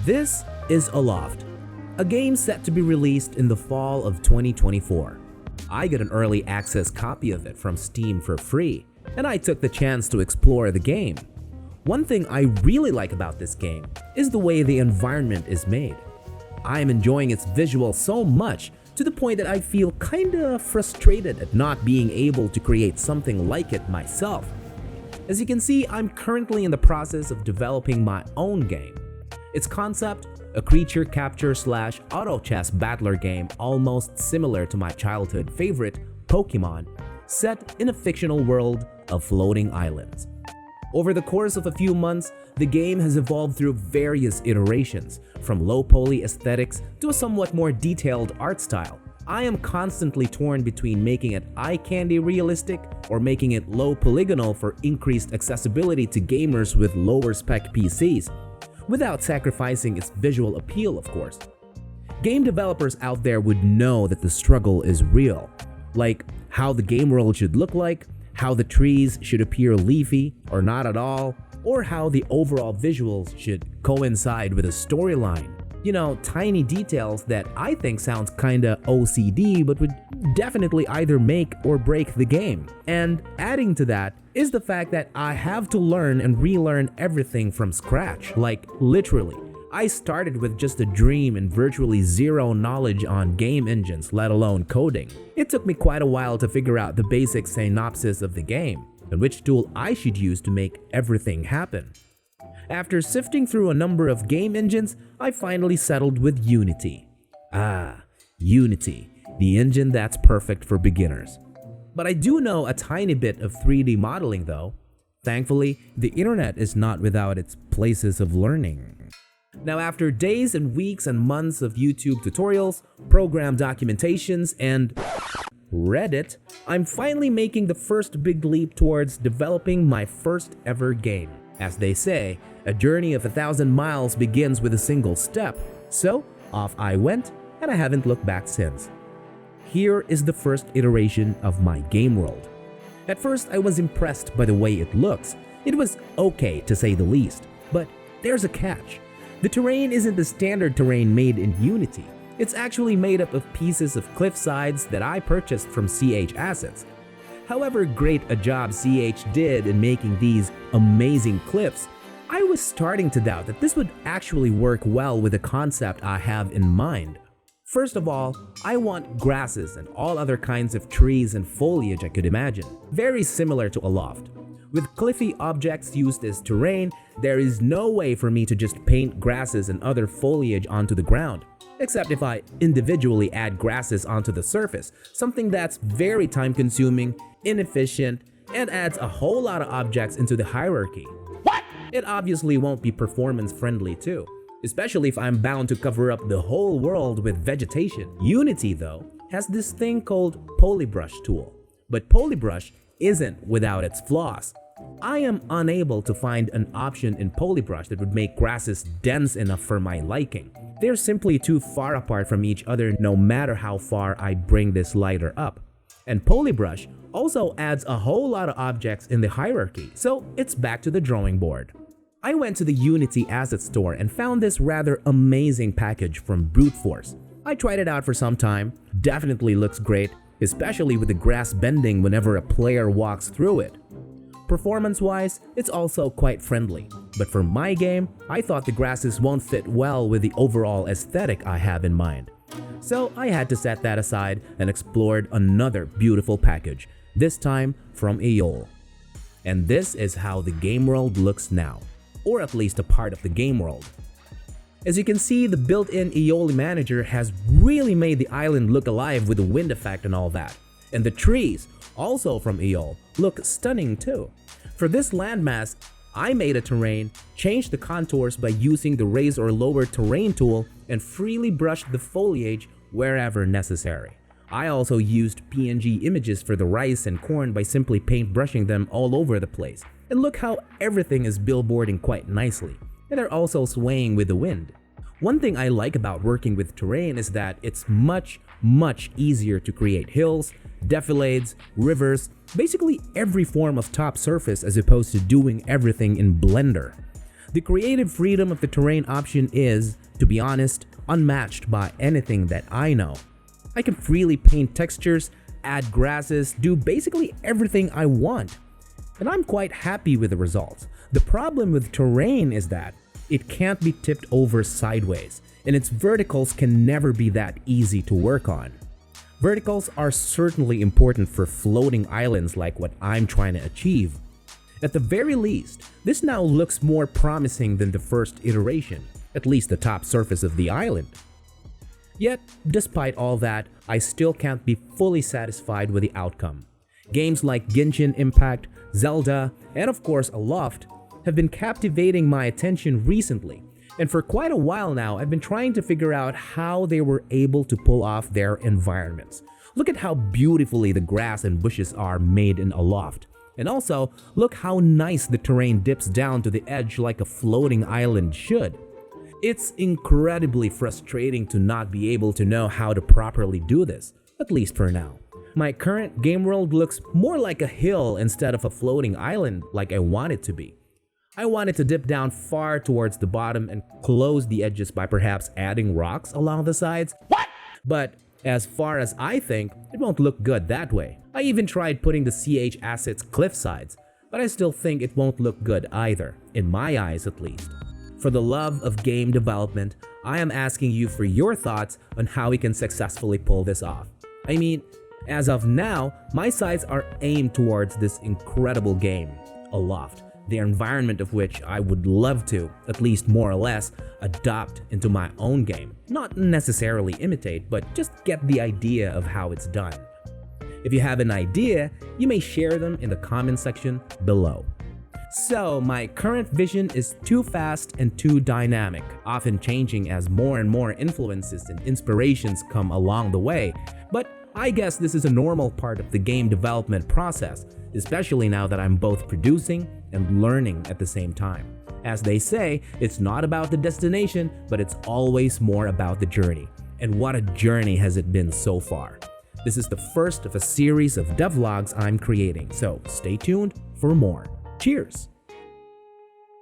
This is Aloft, a game set to be released in the fall of 2024. I got an early access copy of it from Steam for free, and I took the chance to explore the game. One thing I really like about this game is the way the environment is made. I am enjoying its visual so much to the point that I feel kinda frustrated at not being able to create something like it myself. As you can see, I'm currently in the process of developing my own game. Its concept, a creature capture / auto chess battler game almost similar to my childhood favorite, Pokemon, set in a fictional world of floating islands. Over the course of a few months, the game has evolved through various iterations, from low poly aesthetics to a somewhat more detailed art style. I am constantly torn between making it eye-candy realistic or making it low polygonal for increased accessibility to gamers with lower spec PCs, without sacrificing its visual appeal, of course. Game developers out there would know that the struggle is real, like how the game world should look like, how the trees should appear leafy or not at all, or how the overall visuals should coincide with a storyline. You know, tiny details that I think sounds kinda OCD but would definitely either make or break the game. And adding to that is the fact that I have to learn and relearn everything from scratch. Like literally, I started with just a dream and virtually zero knowledge on game engines, let alone coding. It took me quite a while to figure out the basic synopsis of the game and which tool I should use to make everything happen. After sifting through a number of game engines, I finally settled with Unity. Unity, the engine that's perfect for beginners. But I do know a tiny bit of 3D modeling though. Thankfully, the internet is not without its places of learning. Now, after days and weeks and months of YouTube tutorials, program documentations, and Reddit, I'm finally making the first big leap towards developing my first ever game. As they say, a journey of 1,000 miles begins with a single step. So, off I went, and I haven't looked back since. Here is the first iteration of my game world. At first, I was impressed by the way it looks. It was okay to say the least, but there's a catch. The terrain isn't the standard terrain made in Unity. It's actually made up of pieces of cliff sides that I purchased from CH Assets. However great a job CH did in making these amazing cliffs, I was starting to doubt that this would actually work well with the concept I have in mind. First of all, I want grasses and all other kinds of trees and foliage I could imagine, very similar to Aloft. With cliffy objects used as terrain, there is no way for me to just paint grasses and other foliage onto the ground, except if I individually add grasses onto the surface, something that's very time-consuming, inefficient, and adds a whole lot of objects into the hierarchy. What? It obviously won't be performance-friendly too, especially if I'm bound to cover up the whole world with vegetation. Unity, though, has this thing called Polybrush tool, but Polybrush isn't without its flaws. I am unable to find an option in Polybrush that would make grasses dense enough for my liking. They're simply too far apart from each other no matter how far I bring this slider up. And Polybrush also adds a whole lot of objects in the hierarchy, so it's back to the drawing board. I went to the Unity Asset Store and found this rather amazing package from Brute Force. I tried it out for some time, definitely looks great, especially with the grass bending whenever a player walks through it. Performance-wise, it's also quite friendly, but for my game, I thought the grasses won't fit well with the overall aesthetic I have in mind. So I had to set that aside and explored another beautiful package, this time from Aeol. And this is how the game world looks now, or at least a part of the game world. As you can see, the built-in Aeol manager has really made the island look alive with the wind effect and all that. And the trees, also from Aeol, look stunning too. For this landmass, I made a terrain, changed the contours by using the raise or lower terrain tool, and freely brushed the foliage wherever necessary. I also used PNG images for the rice and corn by simply paintbrushing them all over the place. And look how everything is billboarding quite nicely, and they're also swaying with the wind. One thing I like about working with terrain is that it's much easier to create hills, defilades, rivers, basically every form of top surface as opposed to doing everything in Blender. The creative freedom of the terrain option is, to be honest, unmatched by anything that I know. I can freely paint textures, add grasses, do basically everything I want. And I'm quite happy with the results. The problem with terrain is that it can't be tipped over sideways, and its verticals can never be that easy to work on. Verticals are certainly important for floating islands like what I'm trying to achieve. At the very least, this now looks more promising than the first iteration, at least the top surface of the island. Yet, despite all that, I still can't be fully satisfied with the outcome. Games like Genshin Impact, Zelda, and of course Aloft have been captivating my attention recently, and for quite a while now I've been trying to figure out how they were able to pull off their environments. Look at how beautifully the grass and bushes are made in Aloft. And also, look how nice the terrain dips down to the edge like a floating island should. It's incredibly frustrating to not be able to know how to properly do this, at least for now. My current game world looks more like a hill instead of a floating island like I want it to be. I want it to dip down far towards the bottom and close the edges by perhaps adding rocks along the sides. What? But as far as I think, it won't look good that way. I even tried putting the CH assets cliff sides, but I still think it won't look good either, in my eyes at least. For the love of game development, I am asking you for your thoughts on how we can successfully pull this off. I mean, as of now, my sights are aimed towards this incredible game, Aloft, the environment of which I would love to, at least more or less, adopt into my own game. Not necessarily imitate, but just get the idea of how it's done. If you have an idea, you may share them in the comment section below. So, my current vision is too fast and too dynamic, often changing as more and more influences and inspirations come along the way, but I guess this is a normal part of the game development process, especially now that I'm both producing and learning at the same time. As they say, it's not about the destination, but it's always more about the journey. And what a journey has it been so far. This is the first of a series of devlogs I'm creating, so stay tuned for more. Cheers!